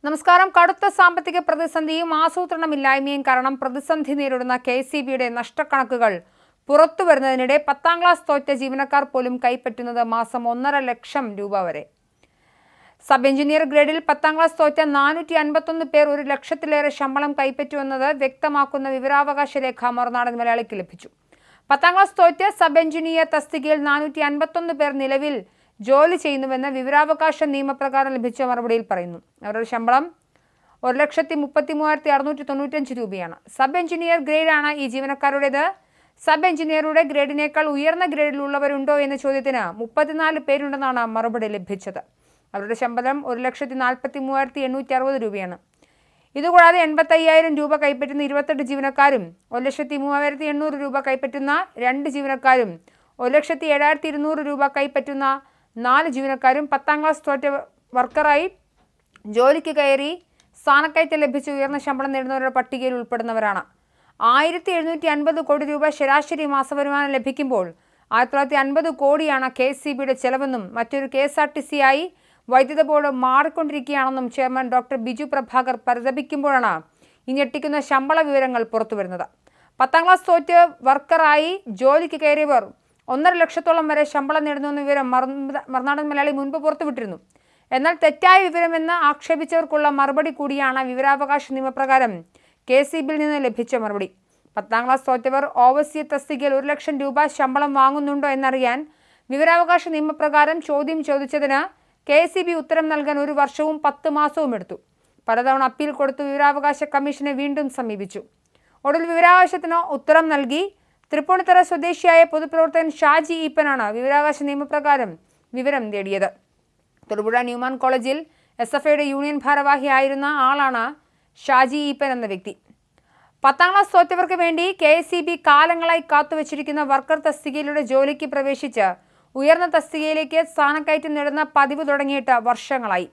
നമസ്കാരം. കടുത്ത സാമ്പത്തിക പ്രതിസന്ധിയും ആസൂത്രണമില്ലായ്മയും കാരണം പ്രതിസന്ധി നേരിടുന്ന KCBയുടെ നഷ്ടക്കണക്കുകൾ പുറത്തുവരുന്നതിനിടെ 10ാം ക്ലാസ് തോറ്റ ജീവനക്കാർ പോലും കൈപ്പറ്റുന്നത് മാസം 1.5 ലക്ഷം രൂപ വരെ. സബ് എഞ്ചിനീയർ ഗ്രേഡിൽ 10ാം ക്ലാസ് തോറ്റ 451 പേർ 1 ലക്ഷത്തിലേറെ ശമ്പളം കൈപ്പറ്റുമെന്നത് വ്യക്തമാക്കുന്ന വിവരാവകാശ രേഖ മറുനാടൻ മലയാളിക്ക് ലഭിച്ചു. 10ാം ക്ലാസ് തോറ്റ സബ് എഞ്ചിനീയർ തസ്തികയിൽ 451 പേർ നിലവിൽ ജോലി ചെയ്യുന്നുവെന്ന് വിവരാവകാശ നിയമപ്രകാരം ലഭിച്ച മറുപടിയിൽ പറയുന്നു. അവരുടെ ശമ്പളം 1,33,695 രൂപയാണ്. സബ് എഞ്ചിനീയർ ഗ്രേഡാണ് ഈ ജീവനക്കാരുടേത്. സബ് എഞ്ചിനീയറുടെ ഗ്രേഡിനേക്കാൾ ഉയർന്ന ഗ്രേഡിലുള്ളവരുണ്ടോ എന്ന ചോദ്യത്തിന് 34 പേരുണ്ടെന്നാണ് മറുപടി ലഭിച്ചത്. അവരുടെ ശമ്പളം 1,43,860 രൂപയാണ്. ഇതുകൂടാതെ 85,000 രൂപ കൈപ്പറ്റുന്ന 28 ജീവനക്കാരും 1,03,800 രൂപ കൈപ്പറ്റുന്ന 2 ജീവനക്കാരും 1,07,200 രൂപ കൈപ്പറ്റുന്ന 4 ജീവനക്കാരും 10ാം ക്ലാസ് തോറ്റ വർക്കറായി ജോലിക്ക് കയറി സ്ഥാനക്കയറ്റം ലഭിച്ച് ഉയർന്ന ശമ്പളം നേടുന്നവരുടെ പട്ടികയിൽ ഉൾപ്പെടുന്നവരാണ്. 1,750 കോടി രൂപ ശരാശരി മാസവരുമാനം ലഭിക്കുമ്പോൾ 1950 കോടിയാണ് KCBയുടെ ചെലവെന്നും മറ്റൊരു KSRTC ആയി വൈദ്യുത ബോർഡ് മാറിക്കൊണ്ടിരിക്കുകയാണെന്നും ചെയർമാൻ ഡോക്ടർ ബിജു പ്രഭാകർ പരിതപിക്കുമ്പോഴാണ് ഈ ഞെട്ടിക്കുന്ന ശമ്പള വിവരങ്ങൾ പുറത്തുവരുന്നത്. 10ാം ക്ലാസ് തോറ്റ് വർക്കറായി ജോലിക്ക് കയറിയവർ 1.5 ലക്ഷത്തോളം വരെ ശമ്പളം നേടുന്നുവെന്ന വിവരം മറുനാടൻ മലയാളി മുൻപ് പുറത്തുവിട്ടിരുന്നു. എന്നാൽ തെറ്റായ വിവരമെന്ന് ആക്ഷേപിച്ചവർക്കുള്ള മറുപടി കൂടിയാണ് വിവരാവകാശ നിയമപ്രകാരം KCBയിൽ നിന്ന് ലഭിച്ച മറുപടി. 10ാം ക്ലാസ് തോറ്റവർ ഓവർസിയർ തസ്തികയിൽ 1 ലക്ഷം രൂപ ശമ്പളം വാങ്ങുന്നുണ്ടോ എന്നറിയാൻ വിവരാവകാശ നിയമപ്രകാരം ചോദ്യം ചോദിച്ചതിന് KCB ഉത്തരം നൽകാൻ 1 വർഷവും 10 മാസവും എടുത്തു. പലതവണ അപ്പീൽ കൊടുത്ത് വിവരാവകാശ കമ്മീഷനെ വീണ്ടും സമീപിച്ചു. ഒടുവിൽ വിവരാവകാശത്തിന് ഉത്തരം നൽകി. തൃപ്പൂണിത്തുറ സ്വദേശിയായ പൊതുപ്രവർത്തകൻ ഷാജി ഈപ്പനാണ് വിവരാവകാശ നിയമപ്രകാരം വിവരം തേടിയത്. തൊടുപുഴ ന്യൂമാൻ കോളേജിൽ SFIയുടെ യൂണിയൻ ഭാരവാഹിയായിരുന്ന ആളാണ് ഷാജി ഈപ്പൻ എന്ന വ്യക്തി. 10ാം ക്ലാസ് തോറ്റവർക്ക് വേണ്ടി KCB കാലങ്ങളായി കാത്തുവച്ചിരിക്കുന്ന വർക്കർ തസ്തികയിലൂടെ ജോലിക്ക് പ്രവേശിച്ച് ഉയർന്ന തസ്തികയിലേക്ക് സ്ഥാനക്കയറ്റം നേടുന്ന പതിവ് തുടങ്ങിയിട്ട് വർഷങ്ങളായി.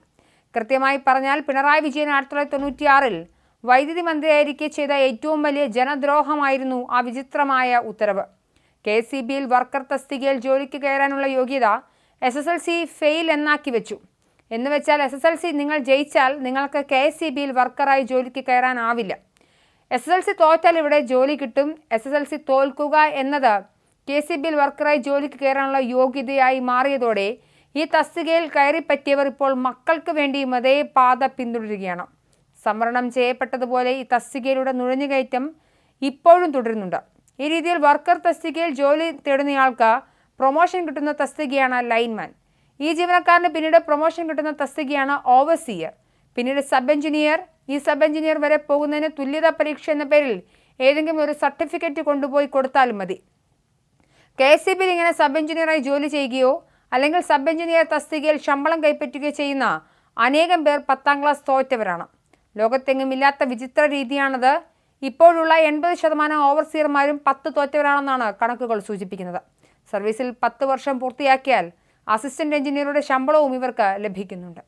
കൃത്യമായി പറഞ്ഞാൽ പിണറായി വിജയൻ 1996-ൽ വൈദ്യുതി മന്ത്രിയായിരിക്കെ ചെയ്ത ഏറ്റവും വലിയ ജനദ്രോഹമായിരുന്നു ആ വിചിത്രമായ ഉത്തരവ്. KCBയിൽ വർക്കർ തസ്തികയിൽ ജോലിക്ക് കയറാനുള്ള യോഗ്യത SSLC ഫെയിൽ എന്നാക്കി വെച്ചു. എന്നുവെച്ചാൽ SSLC നിങ്ങൾ ജയിച്ചാൽ നിങ്ങൾക്ക് KCBയിൽ വർക്കറായി ജോലിക്ക് കയറാനാവില്ല. SSLC തോറ്റാൽ ഇവിടെ ജോലി കിട്ടും. SSLC തോൽക്കുക എന്നത് KCBയിൽ വർക്കറായി ജോലിക്ക് കയറാനുള്ള യോഗ്യതയായി മാറിയതോടെ ഈ തസ്തികയിൽ കയറിപ്പറ്റിയവർ ഇപ്പോൾ മക്കൾക്ക് വേണ്ടിയും അതേ പാത പിന്തുടരുകയാണ്. സംവരണം ചെയ്യപ്പെട്ടതുപോലെ ഈ തസ്തികയിലൂടെ നുഴഞ്ഞുകയറ്റം ഇപ്പോഴും തുടരുന്നുണ്ട്. ഈ രീതിയിൽ വർക്കർ തസ്തികയിൽ ജോലി തേടുന്നയാൾക്ക് പ്രൊമോഷൻ കിട്ടുന്ന തസ്തികയാണ് ലൈൻമാൻ. ഈ ജീവനക്കാരന് പിന്നീട് പ്രൊമോഷൻ കിട്ടുന്ന തസ്തികയാണ് ഓവർസിയർ, പിന്നീട് സബ് എഞ്ചിനീയർ. ഈ സബ് എഞ്ചിനീയർ വരെ പോകുന്നതിന് തുല്യതാ പരീക്ഷ എന്ന പേരിൽ ഏതെങ്കിലും ഒരു സർട്ടിഫിക്കറ്റ് കൊണ്ടുപോയി കൊടുത്താലും മതി. KCBയിൽ ഇങ്ങനെ സബ് എഞ്ചിനീയറായി ജോലി ചെയ്യുകയോ അല്ലെങ്കിൽ സബ് എഞ്ചിനീയർ തസ്തികയിൽ ശമ്പളം കൈപ്പറ്റുകയോ ചെയ്യുന്ന അനേകം പേർ 10ാം ക്ലാസ് തോറ്റവരാണ്. ലോകത്തെങ്ങും ഇല്ലാത്ത വിചിത്ര രീതിയാണത്. ഇപ്പോഴുള്ള 80% ഓവർസിയർമാരും 10 തോറ്റവരാണെന്നാണ് കണക്കുകൾ സൂചിപ്പിക്കുന്നത്. സർവീസിൽ 10 വർഷം പൂർത്തിയാക്കിയാൽ അസിസ്റ്റന്റ് എഞ്ചിനീയറുടെ ശമ്പളവും ഇവർക്ക് ലഭിക്കുന്നുണ്ട്.